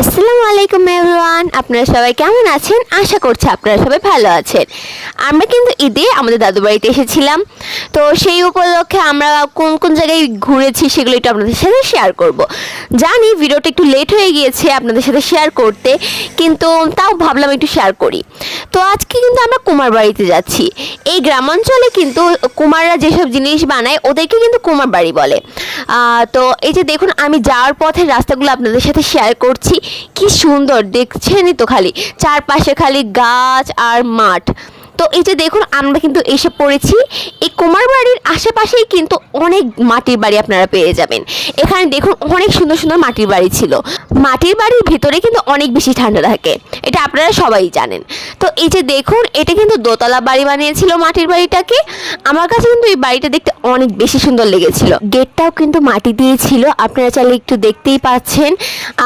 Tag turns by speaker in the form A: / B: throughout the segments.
A: আসসালামু আলাইকুম এভরিওয়ান, আপনারা সবাই কেমন আছেন? আশা করছি আপনারা সবাই ভালো আছেন। আমরা কিন্তু ঈদে আমাদের দাদু বাড়িতে এসেছিলাম, তো সেই উপলক্ষে আমরা কোন কোন জায়গায় ঘুরেছি সেগুলো একটু আপনাদের সাথে শেয়ার করব। জানি ভিডিওটা একটু লেট হয়ে গিয়েছে আপনাদের সাথে শেয়ার করতে, কিন্তু তাও ভাবলাম একটু শেয়ার করি। তো আজকে কিন্তু আমরা কুমার বাড়িতে যাচ্ছি। এই গ্রামাঞ্চলে কিন্তু কুমাররা যেসব জিনিস বানায় ওদেরকে কিন্তু কুমার বাড়ি বলে। তো এই যে দেখুন, আমি যাওয়ার পথের রাস্তাগুলো আপনাদের সাথে শেয়ার করছি। কি সুন্দর দেখছেনই তো, খালি চারপাশে খালি গাছ আর মাঠ। তো এই যে দেখুন, আমরা কিন্তু এসে পড়েছি। এই কুমার বাড়ির আশেপাশেই কিন্তু অনেক মাটির বাড়ি আপনারা পেয়ে যাবেন। এখানে দেখুন অনেক সুন্দর সুন্দর মাটির বাড়ি ছিল। মাটির বাড়ির ভিতরে কিন্তু অনেক বেশি ঠান্ডা থাকে, এটা আপনারা সবাই জানেন। তো এই যে দেখুন, এটা কিন্তু দোতলা বাড়ি বানিয়েছিল মাটির বাড়িটাকে। আমার কাছে কিন্তু এই বাড়িটা দেখতে অনেক বেশি সুন্দর লেগেছিল। গেটটাও কিন্তু মাটি দিয়ে ছিল, আপনারা চাইলে একটু দেখতেই পাচ্ছেন।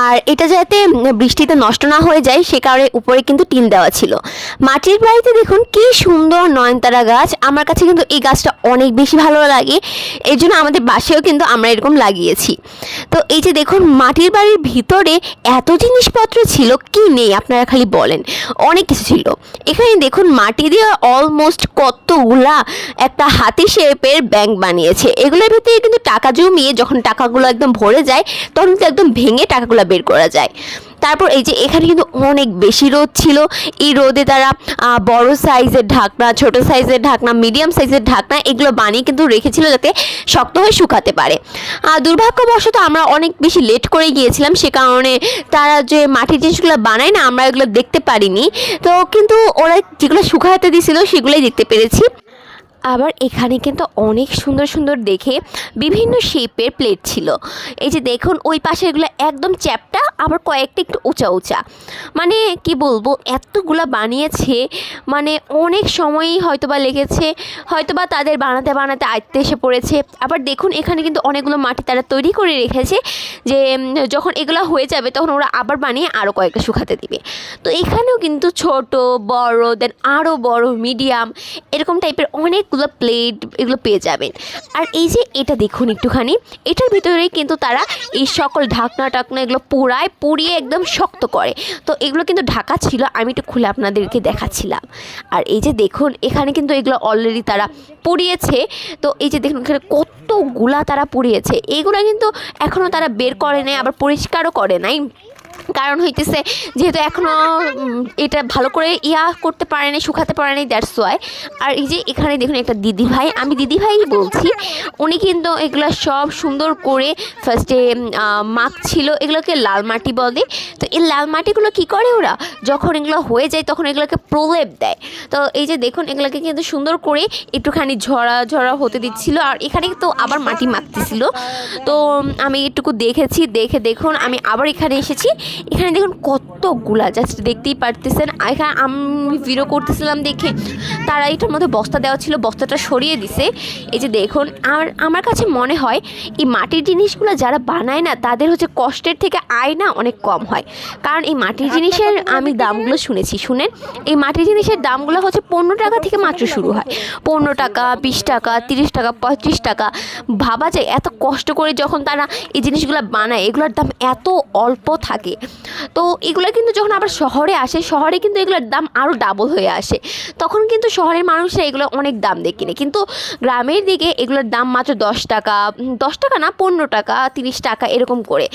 A: আর এটা যাতে বৃষ্টিতে নষ্ট না হয়ে যায় সে কারণে উপরে কিন্তু টিন দেওয়া ছিল। মাটির বাড়িতে দেখুন কি সুন্দর নয়নতারা গাছ। আমার কাছে কিন্তু এই গাছটা অনেক বেশি ভালো লাগে, এই জন্য আমাদের বাসায়ও কিন্তু আমরা এরকম লাগিয়েছি। তো এই যে দেখুন, মাটির বাড়ির ভিতরে এত জিনিসপত্র ছিল, কি নেই আপনারা খালি বলেন, অনেক কিছু ছিল। এখানে দেখুন মাটি দিয়ে অলমোস্ট কতগুলা একটা হাতি শেপের ব্যাংক বানিয়েছে। এগুলোর ভিতরে কিন্তু টাকা জমিয়ে যখন টাকাগুলো একদম ভরে যায় তখন কিন্তু একদম ভেঙে টাকাগুলো বের করা যায়। তারপর এই যে এখানে কিন্তু অনেক বেশি রোদ ছিল। এই রোদে তারা বড় সাইজের ঢাকনা, ছোট সাইজের ঢাকনা, মিডিয়াম সাইজের ঢাকনা এগুলো বানিয়ে কিন্তু রেখেছিল যাতে শক্ত হয়ে শুকাতে পারে। দুর্ভাগ্যবশত আমরা অনেক বেশি লেট করে গিয়েছিলাম, সে কারণে তারা যে মাটির জিনিসগুলো বানায় না আমরা এগুলো দেখতে পারিনি। তো কিন্তু ওরা যেগুলো শুকাতে দিয়েছিল সেগুলোই দেখতে পেরেছি। আবার এখানে কিন্তু অনেক সুন্দর সুন্দর দেখে বিভিন্ন শেপের প্লেট ছিল। এই যে দেখুন ওই পাশে এগুলো একদম চ্যাপ্টা, আবার কয়েকটা একটু উঁচা উঁচা। মানে কি বলবো, এতগুলা বানিয়েছে, মানে অনেক সময়ই হয়তোবা লেগেছে, হয়তোবা তাদের বানাতে বানাতে আয়ত্তে এসে পড়েছে। আবার দেখুন এখানে কিন্তু অনেকগুলো মাটি তারা তৈরি করে রেখেছে, যে যখন এগুলো হয়ে যাবে তখন ওরা আবার বানিয়ে আরও কয়েকটা শুকাতে দিবে। তো এখানেও কিন্তু ছোট বড় দেন আরও বড় মিডিয়াম এরকম টাইপের অনেক প্লেট এগুলো পেয়ে যাবেন। আর এই যে এটা দেখুন একটুখানি, এটার ভিতরেই কিন্তু তারা এই সকল ঢাকনা টাকনা এগুলো পুড়িয়ে একদম শক্ত করে। তো এগুলো কিন্তু ঢাকা ছিল, আমি একটু খুলে আপনাদেরকে দেখাচ্ছিলাম। আর এই যে দেখুন এখানে কিন্তু এগুলো অলরেডি তারা পুড়িয়েছে। তো এই যে দেখুন এখানে কতগুলা তারা পুড়িয়েছে, এইগুলো কিন্তু এখনও তারা বের করে নাই, আবার পরিষ্কারও করে নাই। কারণ হইতেছে যেহেতু এখনও এটা ভালো করে করতে পারে নাই, শুকাতে পারে নাই, দ্যাটস ওয়াই। আর এই যে এখানে দেখুন একটা দিদিভাই, আমি দিদিভাই বলছি, উনি কিন্তু এগুলো সব সুন্দর করে ফার্স্টে মাখছিল। এগুলোকে লাল মাটি বলে। তো এই লাল মাটিগুলো কী করে ওরা, যখন এগুলো হয়ে যায় তখন এগুলোকে প্রলেপ দেয়। তো এই যে দেখুন এগুলোকে কিন্তু সুন্দর করে একটুখানি ঝরা ঝরা হতে দিচ্ছিল। আর এখানে তো আবার মাটি মাখতেছিল। তো আমি একটুকু দেখেছি, দেখুন আমি আবার এখানে এসেছি। এখানে দেখুন কতগুলা, জাস্ট দেখতেই পারতেছেন। এখানে আমি ভিডিও করতেছিলাম দেখে তারা এটার মধ্যে বস্তা দেওয়া ছিল, বস্তাটা সরিয়ে দিছে। এই যে দেখুন, আর আমার কাছে মনে হয় এই মাটির জিনিসগুলো যারা বানায় না তাদের হচ্ছে কষ্টের থেকে আয় না অনেক কম হয়। কারণ এই মাটির জিনিসের আমি দামগুলো শুনেছি, শুনেন, এই মাটির জিনিসের দামগুলো হচ্ছে 15 টাকা থেকে মাত্র শুরু হয়। 15 টাকা, 20 টাকা, 30 টাকা, 35 টাকা। ভাবা যায় এত কষ্ট করে যখন তারা এই জিনিসগুলো বানায় এগুলোর দাম এত অল্প থাকে। তো এগুলো কিন্তু যখন আবার শহরে আসে, শহরে কিন্তু এগুলোর দাম আরও ডাবল হয়ে আসে। তখন কিন্তু শহরের মানুষরা এগুলো অনেক দাম দিয়ে কিনে, কিন্তু গ্রামের দিকে এগুলোর দাম মাত্র 10 টাকা, 10 টাকা না 15 টাকা, 30 টাকা এরকম করে।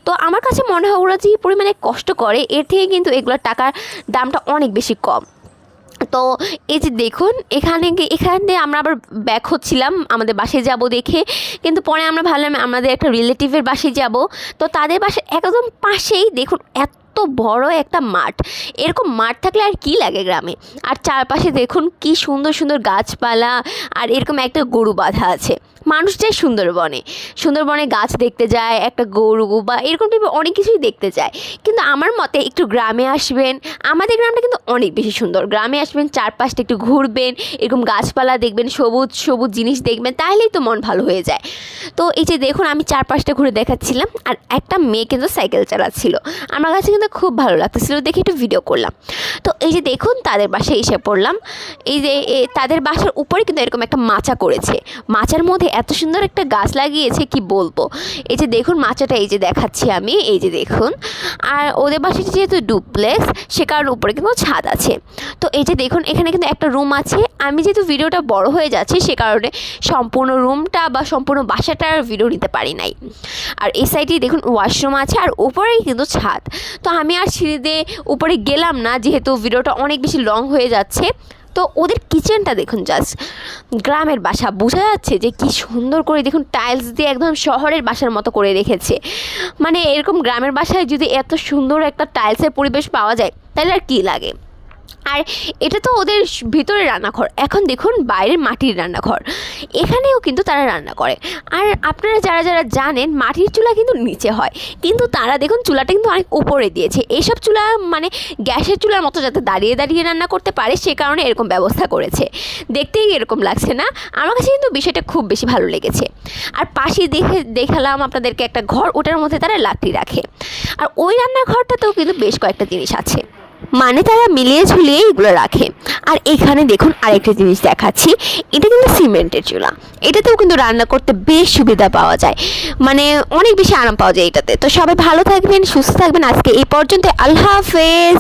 A: তো আমার কাছে মনে হয় ওরা যে পরিমাণে কষ্ট করে এর থেকে কিন্তু এগুলোর টাকার দামটা অনেক বেশি কম। তো এই যে দেখুন এখানে আমরা আবার ব্যাক হচ্ছিলাম আমাদের বাসায় যাব দেখে, কিন্তু পরে আমরা ভাবলাম আমাদের একটা রিলেটিভের বাসায় যাব। তো তাদের বাসায় একদম পাশেই দেখুন এত বড় একটা মাঠ। এরকম মাঠ থাকলে আর কি লাগে গ্রামে। আর চারপাশে দেখুন কি সুন্দর সুন্দর গাছপালা, আর এরকম একটা গরু বাঁধা আছে। মানুষ যায় সুন্দরবনে গাছ দেখতে যায়, একটা গরু বা এরকম টাইপের অনেক কিছুই দেখতে যায়। কিন্তু আমার মতে একটু গ্রামে আসবেন, আমাদের গ্রামটা কিন্তু অনেক বেশি সুন্দর। গ্রামে আসবেন, চারপাশটা একটু ঘুরবেন, এরকম গাছপালা দেখবেন, সবুজ সবুজ জিনিস দেখবেন, তাহলেই তো মন ভালো হয়ে যায়। তো এই যে দেখুন আমি চারপাশটা ঘুরে দেখাচ্ছিলাম, আর একটা মেয়ে কিন্তু সাইকেল চালাচ্ছিল। আমার কাছে কিন্তু কিন্তু খুব ভালো লাগতেছিল দেখে একটু ভিডিও করলাম। তো এই যে দেখুন তাদের বাসায় এসে পড়লাম। এই যে তাদের বাসার উপরে কিন্তু এরকম একটা মাচা করেছে, মাচার মধ্যে এত সুন্দর একটা গাছ লাগিয়েছে কি বলবো। এই যে দেখুন মাচাটা এই যে দেখাচ্ছি আমি, এই যে দেখুন। আর ওদের বাসাটি যেহেতু ডুপ্লেক্স সে কারণে উপরে কিন্তু ছাদ আছে। তো এই যে দেখুন এখানে কিন্তু একটা রুম আছে। আমি যেহেতু ভিডিওটা বড় হয়ে যাচ্ছে সে কারণে সম্পূর্ণ রুমটা বা সম্পূর্ণ বাসাটার ভিডিও নিতে পারি নাই। আর এই সাইডে দেখুন ওয়াশরুম আছে আর উপরেই কিন্তু ছাদ। তো আমি আর সিঁড়ি দিয়ে উপরে গেলাম না যেহেতু ভিডিওটা অনেক বেশি লং হয়ে যাচ্ছে। তো ওদের কিচেনটা দেখুন, জাস্ট গ্রামের বাসা, বোঝা যাচ্ছে যে কি সুন্দর করে দেখুন টাইলস দিয়ে একদম শহরের বাসার মতো করে রেখেছে। মানে এরকম গ্রামের বাসায় যদি এত সুন্দর একটা টাইলসের পরিবেশ পাওয়া যায় তাহলে আর কী লাগে। আর এটা তো ওদের ভিতরে রান্নাঘর। এখন দেখুন বাইরের মাটির রান্নাঘর, এখানেও কিন্তু তারা রান্না করে। আর আপনারা যারা যারা জানেন মাটির চুলা কিন্তু নিচে হয়, কিন্তু তারা দেখুন চুলাটা কিন্তু অনেক উপরে দিয়েছে। এইসব চুলা মানে গ্যাসের চুলার মতো যাতে দাঁড়িয়ে দাঁড়িয়ে রান্না করতে পারে সে কারণে এরকম ব্যবস্থা করেছে। দেখতেই এরকম লাগছে না? আমার কাছে কিন্তু বিষয়টা খুব বেশি ভালো লেগেছে। আর পাশে দেখালাম আপনাদেরকে একটা ঘর, ওটার মধ্যে তারা লাকড়ি রাখে। আর ওই রান্নাঘরটাতেও কিন্তু বেশ কয়েকটা জিনিস আছে, মানে তারা মিলিয়ে ঝুলিয়ে এগুলো রাখে। আর এখানে দেখুন আরেকটা জিনিস দেখাচ্ছি, এটা কিন্তু সিমেন্টের চুলা। এটাতেও কিন্তু রান্না করতে বেশ সুবিধা পাওয়া যায়, মানে অনেক বেশি আরাম পাওয়া যায় এটাতে। তো সবাই ভালো থাকবেন, সুস্থ থাকবেন। আজকে এই পর্যন্ত, আল্লাহ হাফেজ।